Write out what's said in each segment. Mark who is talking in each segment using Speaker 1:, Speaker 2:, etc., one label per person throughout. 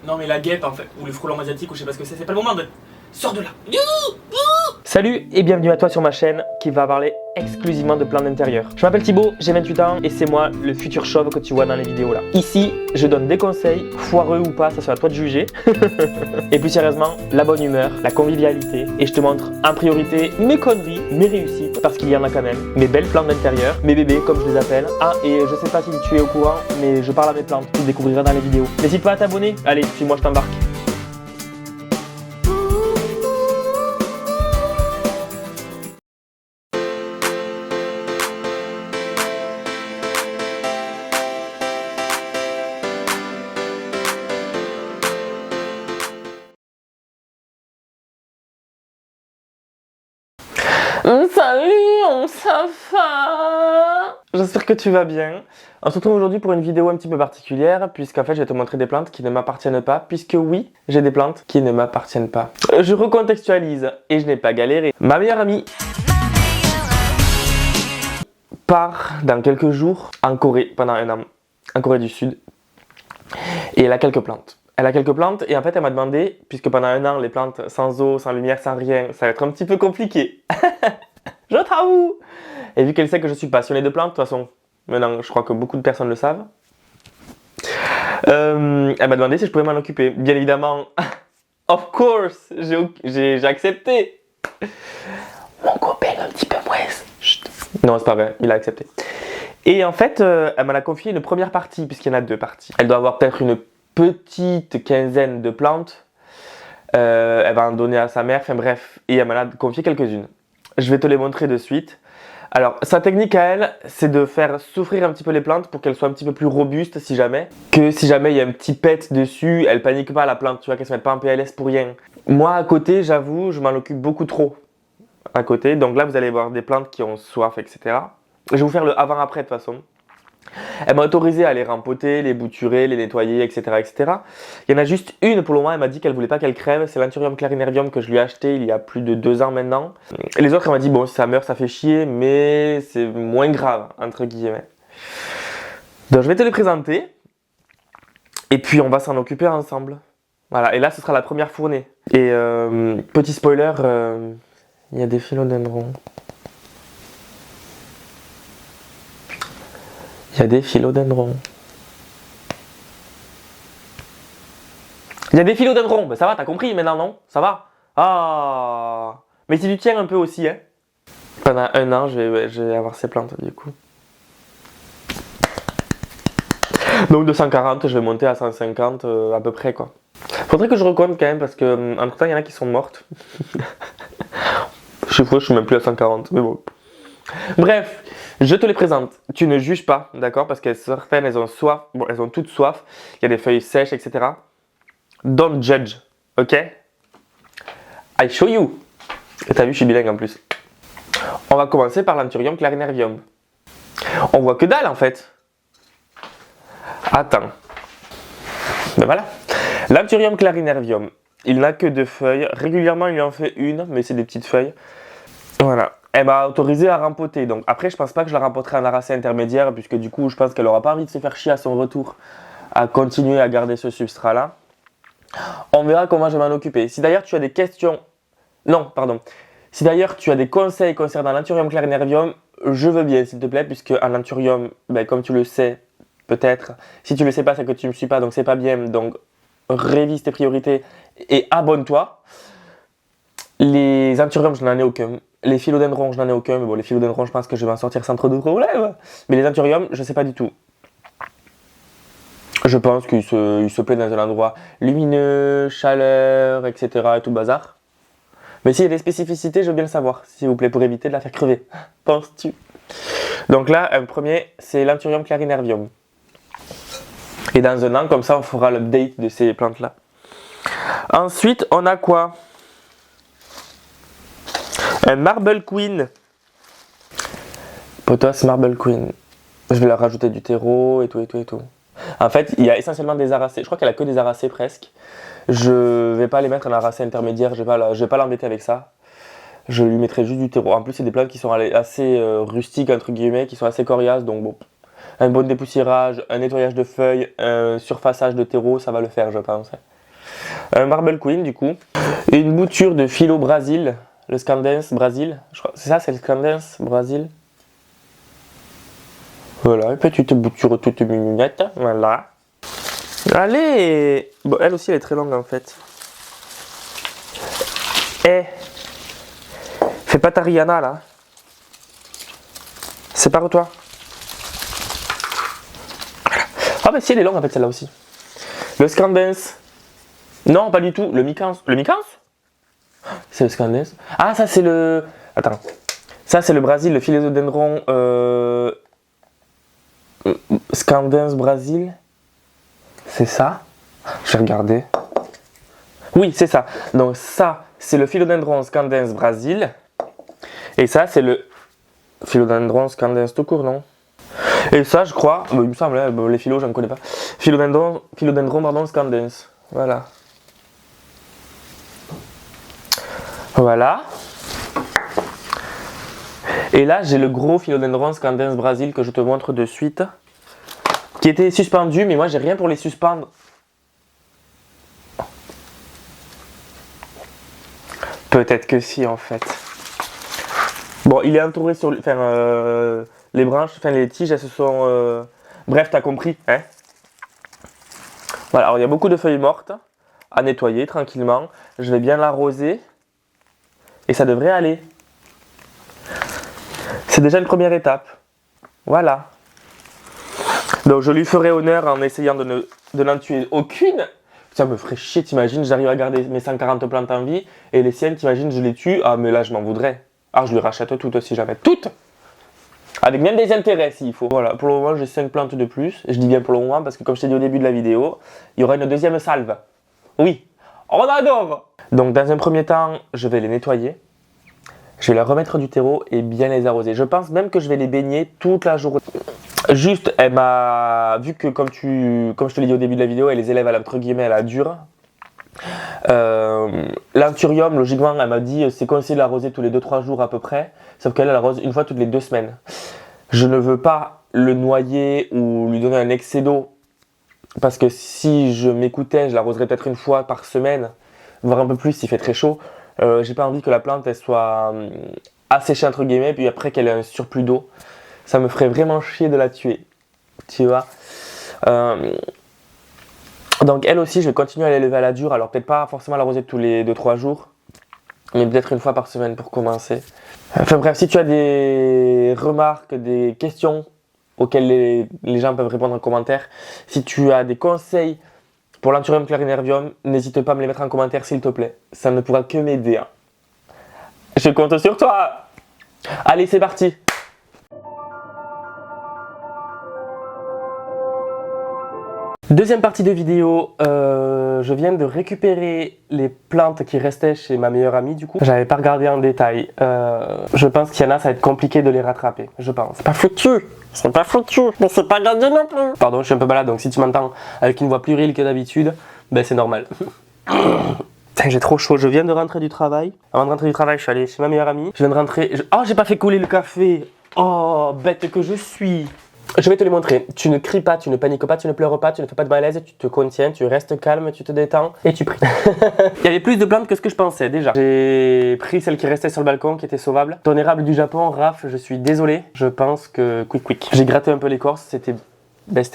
Speaker 1: Non mais la guêpe en fait, ou le frelon asiatique ou je sais pas ce que c'est pas le moment de... Sors de là.
Speaker 2: Salut et bienvenue à toi sur ma chaîne qui va parler exclusivement de plantes d'intérieur. Je m'appelle Thibaut, j'ai 28 ans et c'est moi le futur chauve que tu vois dans les vidéos là. Ici, je donne des conseils, foireux ou pas, ça sera à toi de juger. Et plus sérieusement, la bonne humeur, la convivialité et je te montre en priorité mes conneries, mes réussites, parce qu'il y en a quand même, mes belles plantes d'intérieur, mes bébés comme je les appelle. Ah et je sais pas si tu es au courant, mais je parle à mes plantes, tu le découvriras dans les vidéos. N'hésite pas à t'abonner, allez, suis-moi, je t'embarque. Salut, ça va? J'espère que tu vas bien. On se retrouve aujourd'hui pour une vidéo un petit peu particulière puisqu'en fait je vais te montrer des plantes qui ne m'appartiennent pas puisque oui, j'ai des plantes qui ne m'appartiennent pas. Je recontextualise et je n'ai pas galéré. Ma meilleure amie part dans quelques jours en Corée pendant un an, en Corée du Sud et elle a quelques plantes. Elle a quelques plantes et en fait elle m'a demandé, puisque pendant un an les plantes sans eau, sans lumière, sans rien, ça va être un petit peu compliqué. Je t'avoue. Et vu qu'elle sait que je suis passionné de plantes, de toute façon, maintenant je crois que beaucoup de personnes le savent, elle m'a demandé si je pouvais m'en occuper. Bien évidemment, of course, j'ai accepté. Mon copain un petit peu moins. Chut. Non, c'est pas vrai, il a accepté. Et en fait, elle m'a confié une première partie, puisqu'il y en a deux parties. Elle doit avoir peut-être une petite quinzaine de plantes. Elle va en donner à sa mère, enfin bref, et elle m'en a confié quelques-unes. Je vais te les montrer de suite. Alors, sa technique à elle, c'est de faire souffrir un petit peu les plantes pour qu'elles soient un petit peu plus robustes si jamais. Que si jamais il y a un petit pet dessus, elle panique pas la plante, tu vois, qu'elle se mette pas en PLS pour rien. Moi, à côté, j'avoue, je m'en occupe beaucoup trop. À côté, donc là, vous allez voir des plantes qui ont soif, etc. Je vais vous faire le avant-après de toute façon. Elle m'a autorisé à les rempoter, les bouturer, les nettoyer, etc., etc. Il y en a juste une pour le moment, elle m'a dit qu'elle voulait pas qu'elle crève. C'est l'Anthurium clarinervium que je lui ai acheté il y a plus de 2 ans maintenant. Et les autres, elle m'a dit, bon, si ça meurt, ça fait chier, mais c'est moins grave, entre guillemets. Donc je vais te les présenter. Et puis on va s'en occuper ensemble. Voilà, et là, ce sera la première fournée. Et petit spoiler, il y a des philodendrons. Il y a des philodendrons. Il y a des philodendrons. Ben ça va, t'as compris maintenant, non? Ça va? Ah. Mais si tu tiens un peu aussi, hein. Pendant un an, je vais avoir ces plantes, du coup. Donc de 140, je vais monter à 150 à peu près, quoi. Faudrait que je recompte quand même, parce que entre temps, il y en a qui sont mortes. Je sais pas, je suis même plus à 140, mais bon. Bref, je te les présente. Tu ne juges pas, d'accord? Parce que certaines, elles ont soif. Bon, elles ont toutes soif. Il y a des feuilles sèches, etc. Don't judge, ok? I show you. Et t'as vu, je suis bilingue en plus. On va commencer par l'Anthurium clarinervium. On voit que dalle en fait. Attends. Ben voilà. L'Anthurium clarinervium, il n'a que 2 feuilles. Régulièrement, il en fait une, mais c'est des petites feuilles. Voilà. Elle m'a autorisé à rempoter. Donc après, je pense pas que je la rempoterai en arracé intermédiaire, puisque du coup, je pense qu'elle aura pas envie de se faire chier à son retour à continuer à garder ce substrat là. On verra comment je vais m'en occuper. Si d'ailleurs tu as des questions, non, pardon. Si d'ailleurs tu as des conseils concernant l'Anthurium clarinervium, je veux bien, s'il te plaît, puisque un Anthurium, ben, comme tu le sais, peut-être, si tu le sais pas, c'est que tu me suis pas, donc c'est pas bien. Donc révise tes priorités et abonne-toi. Les Anthuriums, je n'en ai aucun. Les philodendrons, je n'en ai aucun. Mais bon, les philodendrons, je pense que je vais en sortir sans trop de problèmes. Mais les Anthuriums, je sais pas du tout. Je pense qu'il se plaît dans un endroit lumineux, chaleur, etc. et tout bazar. Mais s'il y a des spécificités, je veux bien le savoir, s'il vous plaît, pour éviter de la faire crever. Penses-tu? Donc là, un premier, c'est l'Anthurium clarinervium. Et dans un an, comme ça, on fera l'update de ces plantes-là. Ensuite, on a quoi? Un Marble Queen. Pothos Marble Queen. Je vais leur rajouter du terreau et tout, et tout, et tout. En fait, il y a essentiellement des aracées. Je crois qu'elle a que des aracées presque. Je vais pas les mettre en aracée intermédiaire. Je vais pas l'embêter avec ça. Je lui mettrai juste du terreau. En plus, c'est des plantes qui sont assez rustiques, entre guillemets, qui sont assez coriaces. Donc bon, un bon dépoussiérage, un nettoyage de feuilles, un surfaçage de terreau, ça va le faire, je pense. Un Marble Queen du coup. Une bouture de Philo Brasil. Le Scandence Brasil. C'est ça, c'est le Scandence Brasil. Voilà, une petite bouture toute mignonnette. Voilà. Allez! Bon, elle aussi, elle est très longue en fait. Eh! Fais pas ta Rihanna là. Sépare-toi. Voilà. Ah, bah si, elle est longue en fait, celle-là aussi. Le Scandence. Non, pas du tout. Le Mikans. Le Mikans? C'est le Scandence. Ah, ça, c'est le. Attends. Ça, c'est le Brésil, le Philodendron. Scandence Brésil. C'est ça? Je vais regarder. Oui, c'est ça. Donc, ça, c'est le Philodendron Scandence Brésil. Et ça, c'est le Philodendron Scandence tout court, non? Et ça, je crois, il me semble, hein, les philos, je ne connais pas. Philodendron pardon, Scandence. Voilà. Voilà. Et là, j'ai le gros Philodendron Scandence Brésil que je te montre de suite. Qui était suspendu, mais moi, j'ai rien pour les suspendre. Peut-être que si, en fait. Bon, il est entouré sur... Enfin, les branches, enfin, les tiges, elles se sont... Bref, t'as compris, hein? Voilà, alors il y a beaucoup de feuilles mortes à nettoyer tranquillement. Je vais bien l'arroser. Et ça devrait aller. C'est déjà une première étape. Voilà. Donc je lui ferai honneur en essayant de n'en tuer aucune. Ça me ferait chier, t'imagines, j'arrive à garder mes 140 plantes en vie. Et les siennes, t'imagines, je les tue. Ah mais là je m'en voudrais. Ah je lui rachète toutes si jamais. Toutes! Avec même des intérêts s'il faut. Voilà, pour le moment j'ai 5 plantes de plus. Je dis bien pour le moment parce que comme je t'ai dit au début de la vidéo, il y aura une deuxième salve. Oui, on adore! Donc dans un premier temps, je vais les nettoyer. Je vais leur remettre du terreau et bien les arroser. Je pense même que je vais les baigner toute la journée. Juste, elle m'a... Vu que comme je te l'ai dit au début de la vidéo, elle les élève à la, entre guillemets à la dure. L'anthurium, logiquement, elle m'a dit c'est conseillé de l'arroser tous les 2-3 jours à peu près. Sauf qu'elle arrose une fois toutes les 2 semaines. Je ne veux pas le noyer ou lui donner un excès d'eau. Parce que si je m'écoutais, je l'arroserais peut-être une fois par semaine. Voire un peu plus s'il fait très chaud. J'ai pas envie que la plante elle soit asséchée entre guillemets. Puis après qu'elle ait un surplus d'eau. Ça me ferait vraiment chier de la tuer. Tu vois. Donc elle aussi, je vais continuer à l'élever à la dure. Alors peut-être pas forcément l'arroser tous les 2-3 jours. Mais peut-être une fois par semaine pour commencer. Enfin bref, si tu as des remarques, des questions auxquelles les gens peuvent répondre en commentaire. Si tu as des conseils pour l'Anthurium clarinervium, n'hésite pas à me les mettre en commentaire s'il te plaît. Ça ne pourra que m'aider. Hein. Je compte sur toi. Allez, c'est parti. Deuxième partie de vidéo, je viens de récupérer les plantes qui restaient chez ma meilleure amie du coup. J'avais pas regardé en détail. Je pense qu'il y en a, ça va être compliqué de les rattraper, je pense. C'est pas foutu, mais c'est pas gagné non plus. Pardon, je suis un peu malade, donc si tu m'entends avec une voix plus rille que d'habitude, ben c'est normal. J'ai trop chaud, je viens de rentrer du travail. Avant de rentrer du travail, je suis allé chez ma meilleure amie. Je viens de rentrer, oh j'ai pas fait couler le café. Oh, bête que je suis. Je vais te les montrer. Tu ne cries pas, tu ne paniques pas, tu ne pleures pas, tu ne fais pas de malaise, tu te contiens, tu restes calme, tu te détends et tu pries. Il y avait plus de plantes que ce que je pensais déjà. J'ai pris celle qui restait sur le balcon, qui était sauvable. Ton érable du Japon, Raph, je suis désolé. Je pense que quick. J'ai gratté un peu l'écorce, c'était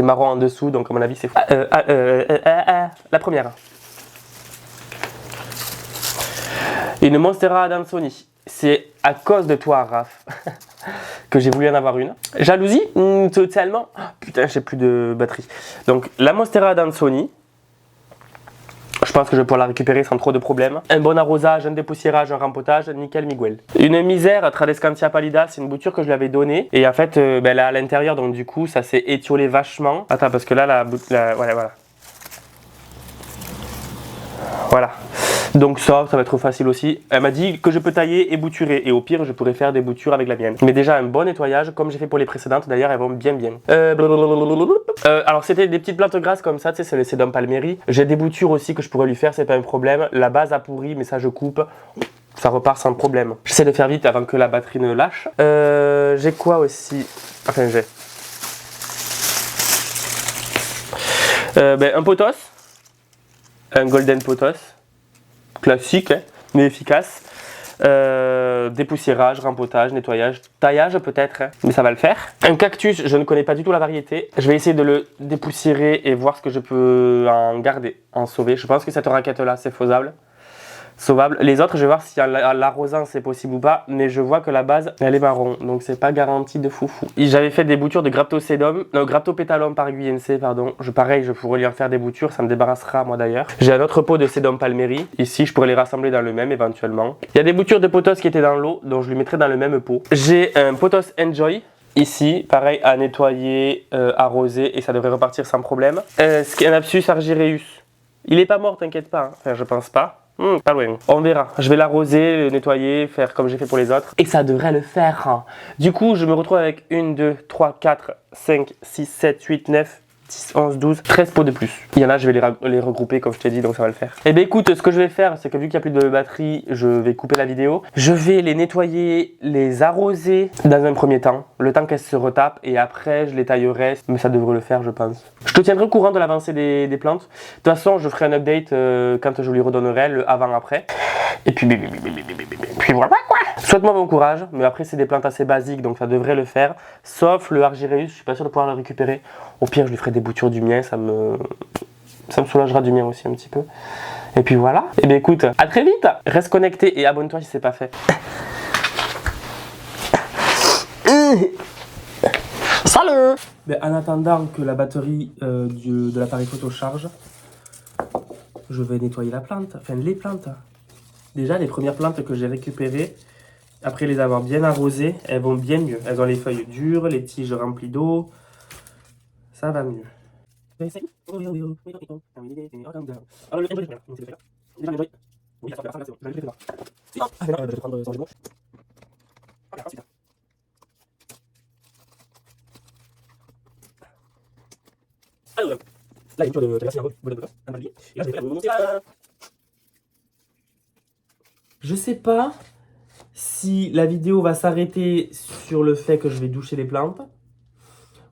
Speaker 2: marron en dessous, donc à mon avis c'est fou. La première. Une Monstera adansoni. C'est à cause de toi, Raph, que j'ai voulu en avoir une. Jalousie, totalement. Oh, putain, j'ai plus de batterie. Donc, la Monstera adansoni. Je pense que je vais pouvoir la récupérer sans trop de problèmes. Un bon arrosage, un dépoussiérage, un rempotage, nickel Miguel. Une misère, Tradescantia pallida, c'est une bouture que je lui avais donnée. Et en fait, là à l'intérieur, donc du coup, ça s'est étiolé vachement. Attends, parce que là, voilà. Voilà. Donc ça va être facile aussi. Elle m'a dit que je peux tailler et bouturer. Et au pire, je pourrais faire des boutures avec la mienne. Mais déjà, un bon nettoyage, comme j'ai fait pour les précédentes. D'ailleurs, elles vont bien. Alors, c'était des petites plantes grasses comme ça. Tu sais, c'est le Sedum palmeri. J'ai des boutures aussi que je pourrais lui faire. C'est pas un problème. La base a pourri, mais ça, je coupe. Ça repart sans problème. J'essaie de faire vite avant que la batterie ne lâche. J'ai quoi aussi? Enfin, j'ai... un potos. un Golden Potos, classique hein, mais efficace. Dépoussiérage, rempotage, nettoyage, taillage peut-être, hein, mais ça va le faire. Un cactus, je ne connais pas du tout la variété. Je vais essayer de le dépoussiérer et voir ce que je peux en garder, en sauver. Je pense que cette raquette là c'est faisable. Sauvable. Les autres, je vais voir si en l'arrosant c'est possible ou pas, mais je vois que la base elle est marron, donc c'est pas garanti de foufou. J'avais fait des boutures de Graptopétalum parguiense, pardon. Pareil, je pourrais lui en faire des boutures, ça me débarrassera moi d'ailleurs. J'ai un autre pot de Sedum palmeri, ici je pourrais les rassembler dans le même éventuellement. Il y a des boutures de potos qui étaient dans l'eau, donc je les mettrai dans le même pot. J'ai un potos Enjoy. Ici, pareil, à nettoyer, arroser, et ça devrait repartir sans problème. Scanapsus argyreus. Il est pas mort, t'inquiète pas, hein. Enfin, je pense pas. Pas loin. On verra. Je vais l'arroser, le nettoyer, faire comme j'ai fait pour les autres. Et ça devrait le faire. Hein. Du coup, je me retrouve avec 1, 2, 3, 4, 5, 6, 7, 8, 9, 10, 11, 12, 13 pots de plus. Il y en a, je vais les regrouper comme je t'ai dit, donc ça va le faire. Et bien écoute, ce que je vais faire, c'est que vu qu'il n'y a plus de batterie, je vais couper la vidéo. Je vais les nettoyer, les arroser dans un premier temps, le temps qu'elles se retapent, et après je les taillerai, mais ça devrait le faire je pense. Je te tiendrai au courant de l'avancée des plantes. De toute façon, je ferai un update quand je lui redonnerai le avant-après. Et puis voilà quoi. Souhaite-moi bon courage, mais après c'est des plantes assez basiques, donc ça devrait le faire. Sauf le argyreus, je suis pas sûr de pouvoir le récupérer. Au pire, je lui ferai des boutures du mien, ça me soulagera du mien aussi un petit peu. Et puis voilà. Et bien écoute, à très vite. Reste connecté et abonne-toi si c'est pas fait. Salut. Mais en attendant que la batterie de l'appareil photo charge, je vais nettoyer la plante, enfin les plantes. Déjà, les premières plantes que j'ai récupérées, après les avoir bien arrosées, elles vont bien mieux. Elles ont les feuilles dures, les tiges remplies d'eau. Ça va mieux. Je sais pas si la vidéo va s'arrêter sur le fait que je vais doucher les plantes.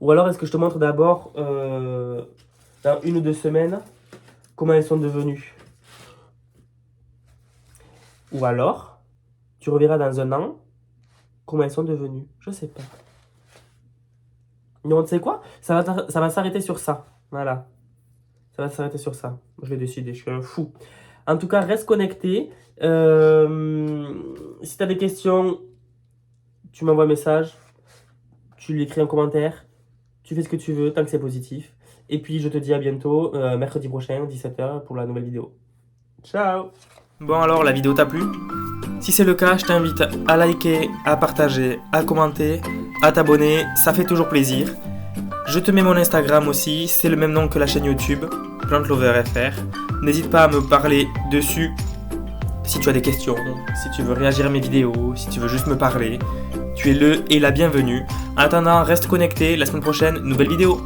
Speaker 2: Ou alors est-ce que je te montre d'abord dans 1 ou 2 semaines comment elles sont devenues. Ou alors tu reverras dans 1 an comment elles sont devenues. Je sais pas. Non, tu sais quoi? Ça va s'arrêter sur ça. Voilà. Ça va s'arrêter sur ça. Je l'ai décidé, je suis un fou. En tout cas, reste connecté. Si tu as des questions, tu m'envoies un message. Tu lui écris un commentaire. Tu fais ce que tu veux, tant que c'est positif. Et puis, je te dis à bientôt, mercredi prochain, 17h, pour la nouvelle vidéo. Ciao!
Speaker 1: Bon alors, la vidéo t'a plu? Si c'est le cas, je t'invite à liker, à partager, à commenter, à t'abonner, ça fait toujours plaisir. Je te mets mon Instagram aussi, c'est le même nom que la chaîne YouTube, PlanteLoverFR. N'hésite pas à me parler dessus si tu as des questions, si tu veux réagir à mes vidéos, si tu veux juste me parler. Tu es le et la bienvenue. En attendant, reste connecté, la semaine prochaine, nouvelle vidéo.